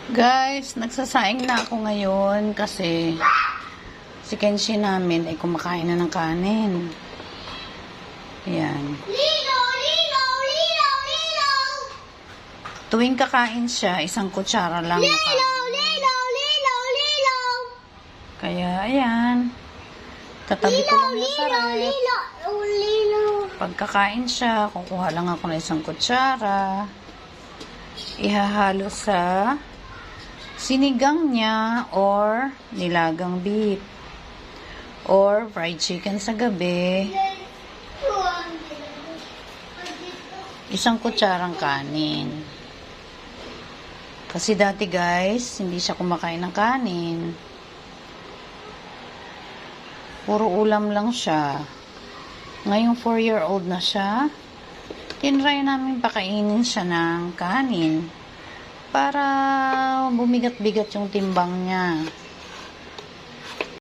Guys, nagsasaing na ako ngayon kasi si Kenshi namin ay kumakain na ng kanin. Ayan. Lilo! Lilo! Lilo! Lilo! Tuwing kakain siya, isang kutsara lang. Lilo! Lilo! Lilo! Lilo! Kaya, ayan. Tatabi ko lang yung sarap. Lilo! Lilo! Pagkakain siya, kukuha lang ako ng isang kutsara. Ihahalo sa sinigang niya or nilagang beef or fried chicken sa gabi. Isang kutsarang kanin. Kasi dati guys, hindi siya kumakain ng kanin. Puro ulam lang siya. Ngayong 4-year-old na siya, tinry namin pakainin siya ng kanin para bumigat-bigat yung timbang niya.